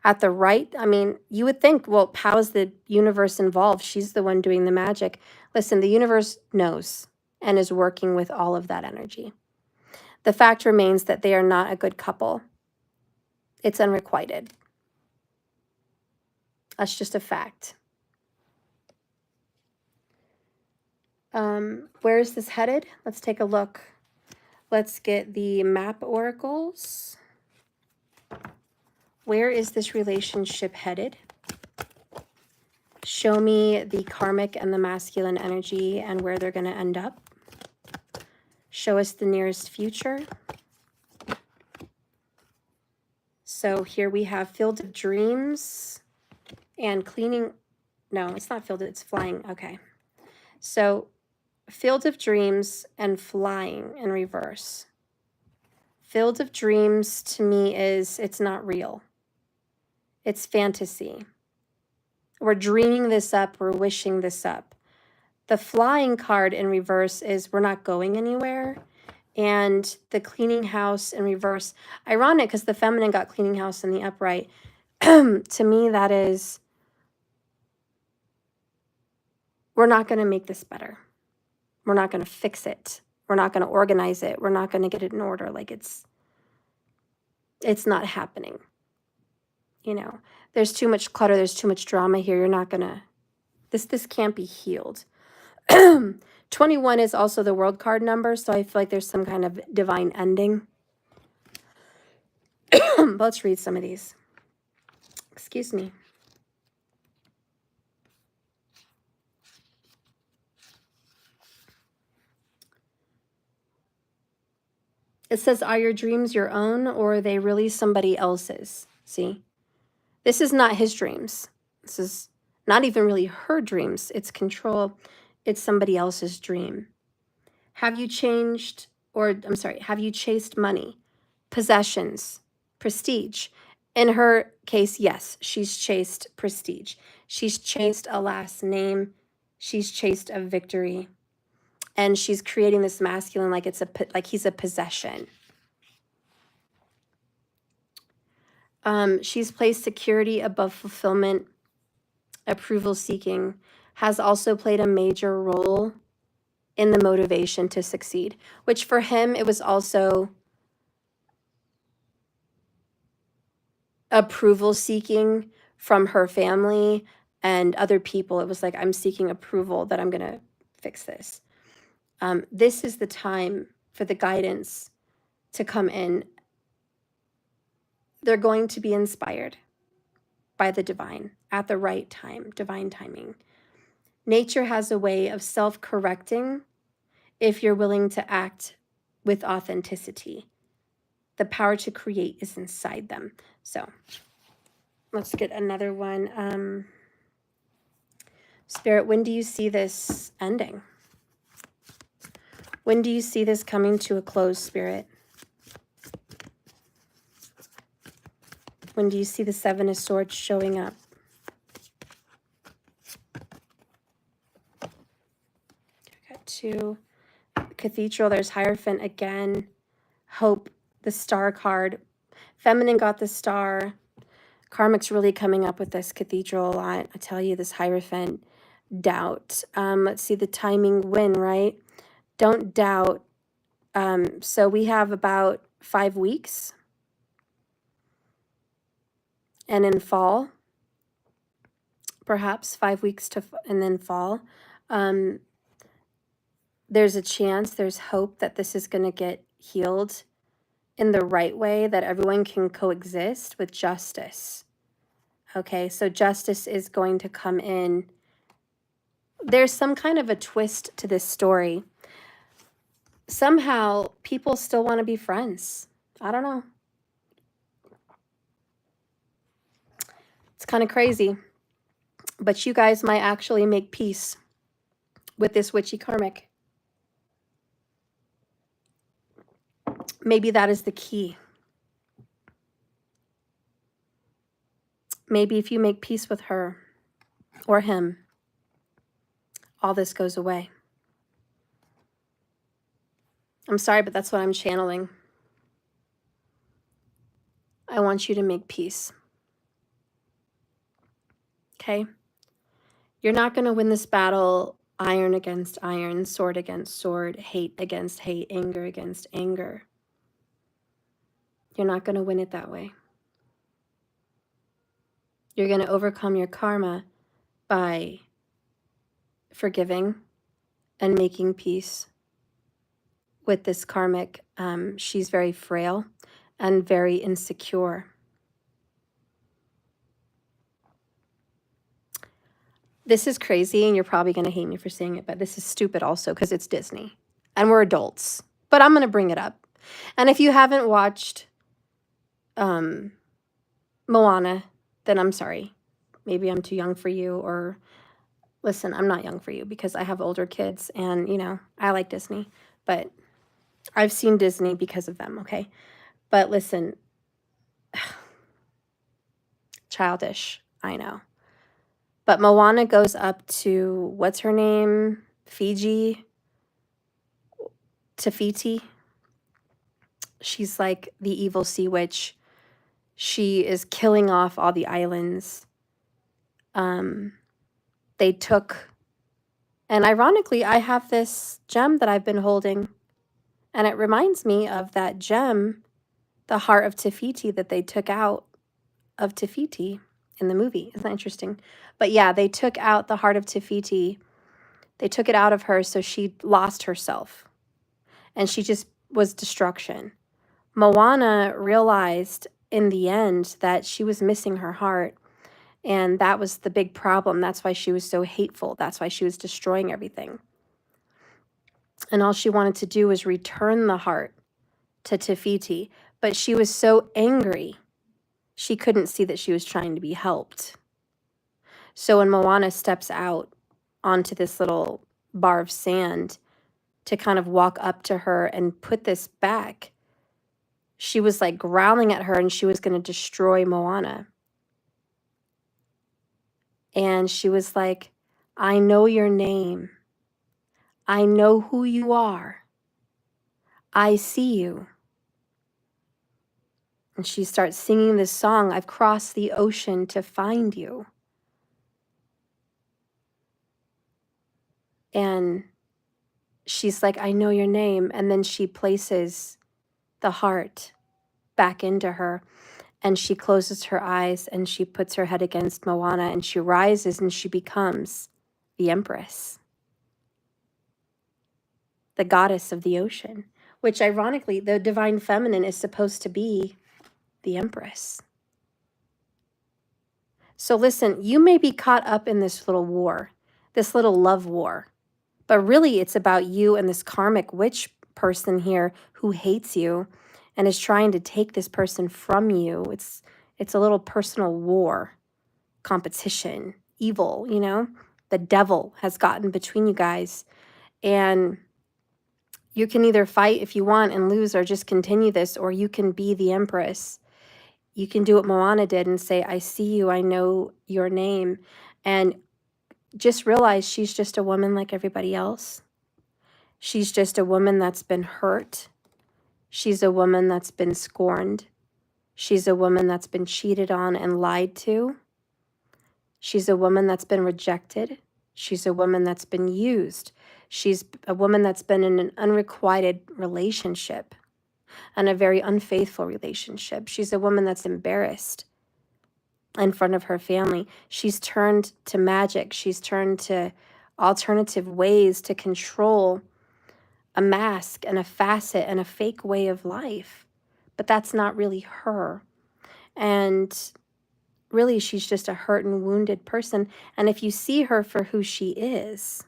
At the right, I mean, you would think, well, how is the universe involved? She's the one doing the magic. Listen, the universe knows and is working with all of that energy. The fact remains that they are not a good couple. It's unrequited. That's just a fact. Where is this headed? Let's take a look. Let's get the map oracles. Where is this relationship headed? Show me the karmic and the masculine energy and where they're going to end up. Show us the nearest future. So here we have Field of Dreams and cleaning. No, it's not filled, it's flying. Okay. So Field of Dreams and flying in reverse. Field of Dreams to me is, it's not real. It's fantasy. We're dreaming this up. We're wishing this up. The flying card in reverse is we're not going anywhere. And the cleaning house in reverse, ironic because the feminine got cleaning house in the upright. To me, that is, we're not going to make this better. We're not going to fix it. We're not going to organize it. We're not going to get it in order. Like it's not happening. You know, there's too much clutter. There's too much drama here. You're not going to, this can't be healed. 21 is also the world card number. So I feel like there's some kind of divine ending. But let's read some of these. Excuse me. It says, are your dreams your own or are they really somebody else's? See, this is not his dreams. This is not even really her dreams. It's control. It's somebody else's dream. Have you changed, or I'm sorry, have you chased money, possessions, prestige? In her case, yes, she's chased prestige. She's chased a last name. She's chased a victory. And she's creating this masculine like like he's a possession. She's placed security above fulfillment, approval seeking, has also played a major role in the motivation to succeed, which for him, it was also approval seeking from her family and other people. It was like, I'm seeking approval that I'm going to fix this. This is the time for the guidance to come in. They're going to be inspired by the divine at the right time, divine timing. Nature has a way of self-correcting if you're willing to act with authenticity. The power to create is inside them. So let's get another one. Spirit, when do you see this ending? When do you see this coming to a close, Spirit? When do you see the Seven of Swords showing up? Got two. Cathedral, there's Hierophant again. Hope, the Star card. Feminine got the Star. Karmic's really coming up with this Cathedral a lot. I tell you, this Hierophant. Doubt. Let's see the timing win, right? Don't doubt. So we have about 5 weeks. And in fall, perhaps 5 weeks and then fall. there's a chance, there's hope that this is going to get healed in the right way, that everyone can coexist with justice. Okay, so justice is going to come in. There's some kind of a twist to this story. Somehow people still want to be friends. I don't know. It's kind of crazy. But you guys might actually make peace with this witchy karmic. Maybe that is the key. Maybe if you make peace with her or him, all this goes away. I'm sorry, but that's what I'm channeling. I want you to make peace. Okay? You're not going to win this battle iron against iron, sword against sword, hate against hate, anger against anger. You're not going to win it that way. You're going to overcome your karma by forgiving and making peace with this karmic. She's very frail and very insecure. This is crazy, and you're probably going to hate me for saying it, but this is stupid also because it's Disney and we're adults. But I'm going to bring it up. And if you haven't watched Moana, then I'm sorry. Maybe I'm too young for you, or listen, I'm not young for you because I have older kids and, you know, I like Disney, but I've seen Disney because of them, okay? But listen, childish, I know. But Moana goes up to, what's her name? Tafiti. She's like the evil sea witch. She is killing off all the islands. They took, and ironically, I have this gem that I've been holding, and it reminds me of that gem, the heart of Tafiti, that they took out of Tafiti in the movie. Isn't that interesting? But yeah, they took out the heart of Tafiti. They took it out of her, so she lost herself. And she just was destruction. Moana realized in the end that she was missing her heart. And that was the big problem. That's why she was so hateful. That's why she was destroying everything. And all she wanted to do was return the heart to Tafiti. But she was so angry, she couldn't see that she was trying to be helped. So when Moana steps out onto this little bar of sand to kind of walk up to her and put this back, she was like growling at her, and she was going to destroy Moana. And she was like, I know your name. I know who you are. I see you. And she starts singing this song, I've crossed the ocean to find you. And she's like, I know your name. And then she places the heart back into her, and she closes her eyes, and she puts her head against Moana, and she rises, and she becomes the Empress, the goddess of the ocean, which ironically, the divine feminine is supposed to be the Empress. So listen, you may be caught up in this little war, this little love war, but really it's about you and this karmic witch person here who hates you and is trying to take this person from you. It's a little personal war, competition, evil, you know? The devil has gotten between you guys, and you can either fight if you want and lose, or just continue this, or you can be the Empress. You can do what Moana did and say, I see you, I know your name, and just realize she's just a woman like everybody else. She's just a woman that's been hurt. She's a woman that's been scorned. She's a woman that's been cheated on and lied to. She's a woman that's been rejected. She's a woman that's been used. She's a woman that's been in an unrequited relationship and a very unfaithful relationship. She's a woman that's embarrassed in front of her family. She's turned to magic. She's turned to alternative ways to control a mask and a facet and a fake way of life, but that's not really her. And really, she's just a hurt and wounded person. And if you see her for who she is,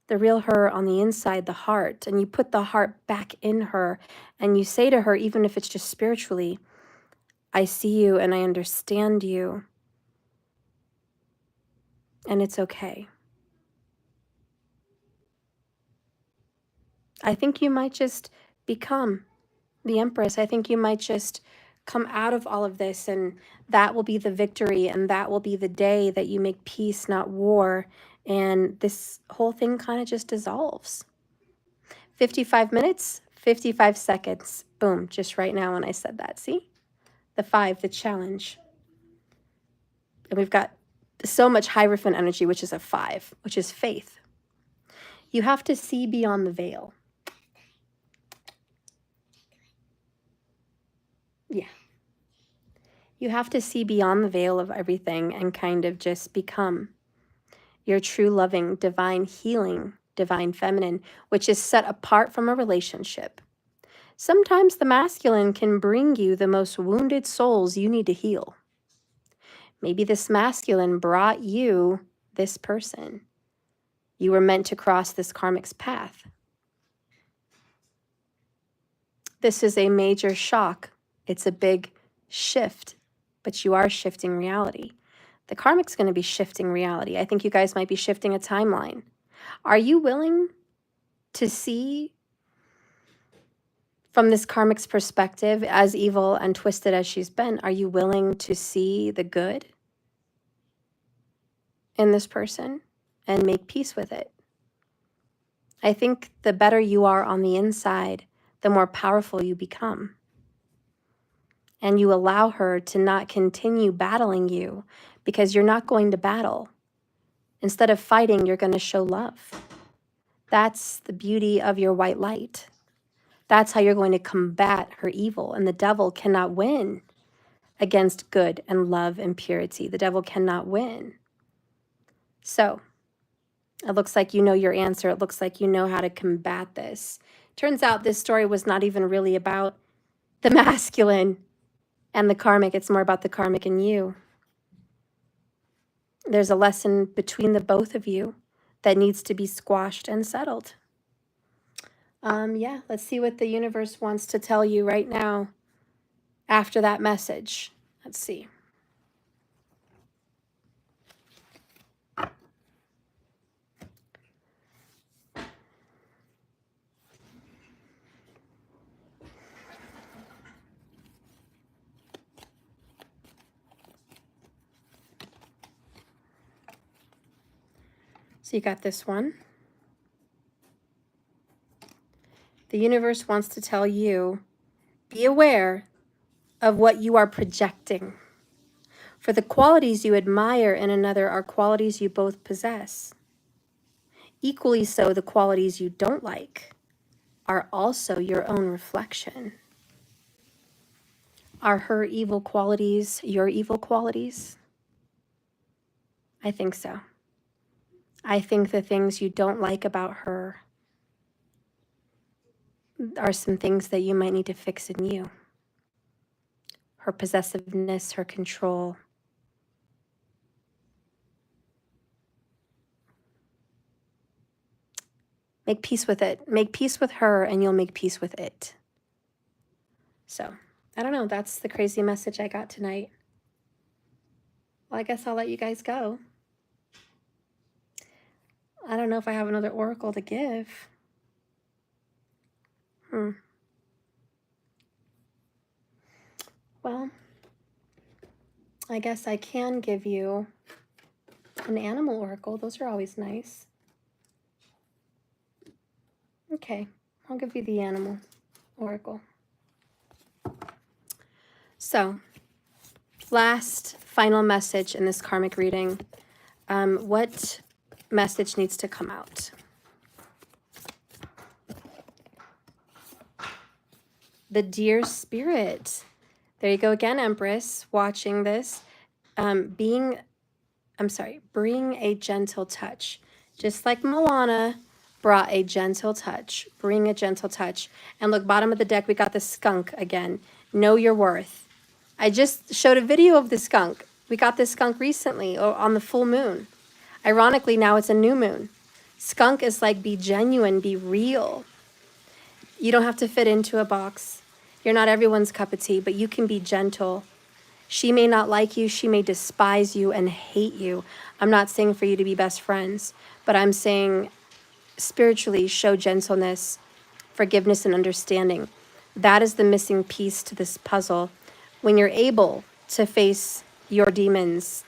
the real her on the inside, the heart, and you put the heart back in her, and you say to her, even if it's just spiritually, I see you and I understand you, and it's okay. I think you might just become the Empress. I think you might just come out of all of this, and that will be the victory, and that will be the day that you make peace, not war, and this whole thing kind of just dissolves. 55 minutes, 55 seconds. Boom, just right now when I said that. See? The 5, the challenge. And we've got so much Hierophant energy, which is a 5, which is faith. You have to see beyond the veil. Yeah. You have to see beyond the veil of everything and kind of just become your true loving, divine healing, divine feminine, which is set apart from a relationship. Sometimes the masculine can bring you the most wounded souls you need to heal. Maybe this masculine brought you this person. You were meant to cross this karmic's path. This is a major shock. It's a big shift, but you are shifting reality. The karmic's going to be shifting reality. I think you guys might be shifting a timeline. Are you willing to see from this karmic's perspective, as evil and twisted as she's been, are you willing to see the good in this person and make peace with it? I think the better you are on the inside, the more powerful you become. And you allow her to not continue battling you because you're not going to battle. Instead of fighting, you're going to show love. That's the beauty of your white light. That's how you're going to combat her evil. And the devil cannot win against good and love and purity. The devil cannot win. So it looks like you know your answer. It looks like you know how to combat this. Turns out this story was not even really about the masculine and the karmic. It's more about the karmic and you. There's a lesson between the both of you that needs to be squashed and settled. Yeah, let's see what the universe wants to tell you right now after that message. Let's see. So you got this one. The universe wants to tell you, be aware of what you are projecting. For the qualities you admire in another are qualities you both possess. Equally so, the qualities you don't like are also your own reflection. Are her evil qualities your evil qualities? I think so. I think the things you don't like about her are some things that you might need to fix in you. Her possessiveness, her control. Make peace with it. Make peace with her and you'll make peace with it. So, I don't know. That's the crazy message I got tonight. Well, I guess I'll let you guys go. I don't know if I have another oracle to give. Well, I guess I can give you an animal oracle. Those are always nice. Okay, I'll give you the animal oracle. So, last final message in this karmic reading. What message needs to come out? The dear spirit. There you go again, Empress, watching this. Bring a gentle touch. Just like Moana, brought a gentle touch. Bring a gentle touch. And look, bottom of the deck, we got the skunk again. Know your worth. I just showed a video of the skunk. We got this skunk recently on the full moon. Ironically, now it's a new moon. Skunk is like, be genuine, be real. You don't have to fit into a box. You're not everyone's cup of tea, but you can be gentle. She may not like you. She may despise you and hate you. I'm not saying for you to be best friends, but I'm saying spiritually show gentleness, forgiveness, and understanding. That is the missing piece to this puzzle. When you're able to face your demons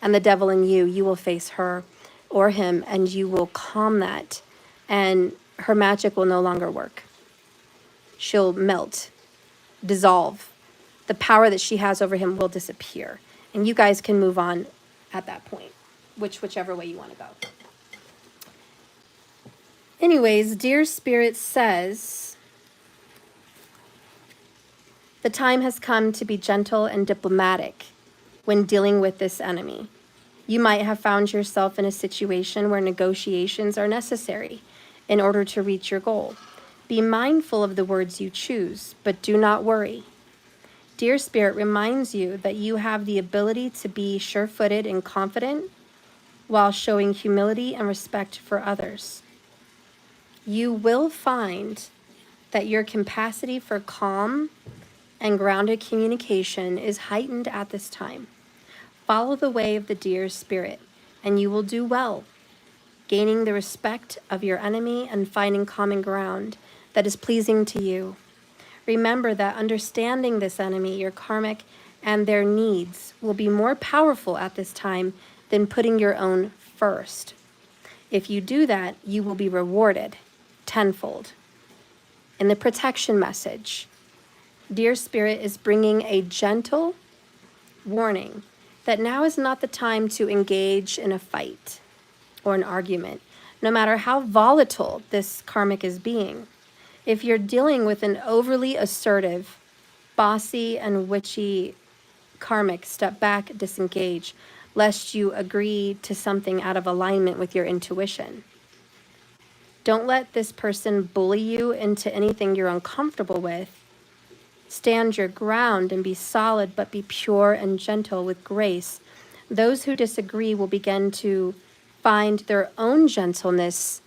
and the devil in you, you will face her or him, and you will calm that, and her magic will no longer work. She'll melt, dissolve. The power that she has over him will disappear, and you guys can move on at that point, whichever way you want to go. Anyways, dear Spirit says, the time has come to be gentle and diplomatic when dealing with this enemy. You might have found yourself in a situation where negotiations are necessary in order to reach your goal. Be mindful of the words you choose, but do not worry. Dear Spirit reminds you that you have the ability to be sure-footed and confident while showing humility and respect for others. You will find that your capacity for calm and grounded communication is heightened at this time. Follow the way of the dear Spirit, and you will do well, gaining the respect of your enemy and finding common ground that is pleasing to you. Remember that understanding this enemy, your karmic, and their needs will be more powerful at this time than putting your own first. If you do that, you will be rewarded tenfold. In the protection message, dear Spirit is bringing a gentle warning that now is not the time to engage in a fight or an argument, no matter how volatile this karmic is being. If you're dealing with an overly assertive, bossy, and witchy karmic, step back, disengage, lest you agree to something out of alignment with your intuition. Don't let this person bully you into anything you're uncomfortable with. Stand your ground and be solid, but be pure and gentle with grace. Those who disagree will begin to find their own gentleness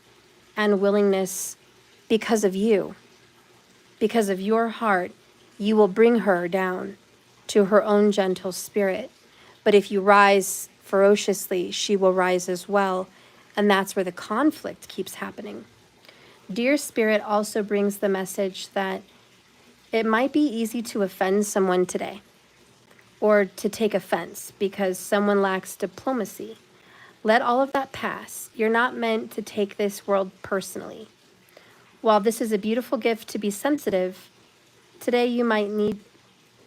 and willingness because of you. Because of your heart, you will bring her down to her own gentle spirit. But if you rise ferociously, she will rise as well. And that's where the conflict keeps happening. Dear Spirit also brings the message that it might be easy to offend someone today, or to take offense because someone lacks diplomacy. Let all of that pass. You're not meant to take this world personally. While this is a beautiful gift to be sensitive, today you might need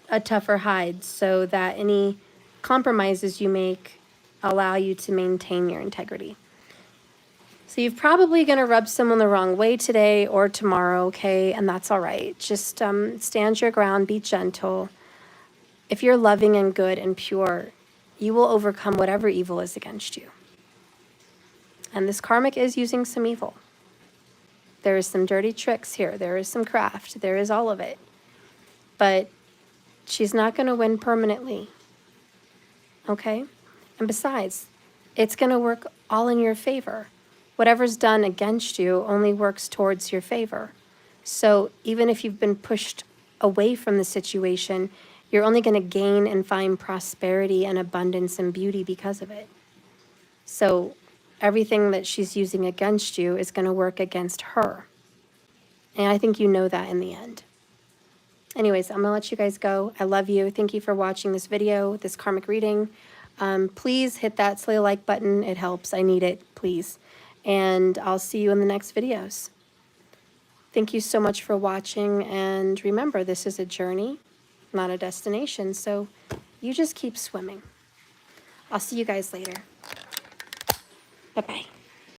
a tougher hide so that any compromises you make allow you to maintain your integrity. So you're probably going to rub someone the wrong way today or tomorrow, okay? And that's all right. Just stand your ground, be gentle. If you're loving and good and pure, you will overcome whatever evil is against you. And this karmic is using some evil. There is some dirty tricks here. There is some craft. There is all of it. But she's not going to win permanently, okay? And besides, it's going to work all in your favor. Whatever's done against you only works towards your favor. So even if you've been pushed away from the situation, you're only going to gain and find prosperity and abundance and beauty because of it. So everything that she's using against you is going to work against her. And I think you know that in the end. Anyways, I'm going to let you guys go. I love you. Thank you for watching this video, this karmic reading. Please hit that slay like button. It helps. I need it, please. And I'll see you in the next videos. Thank you so much for watching. And remember, this is a journey, not a destination. So you just keep swimming. I'll see you guys later. Bye-bye.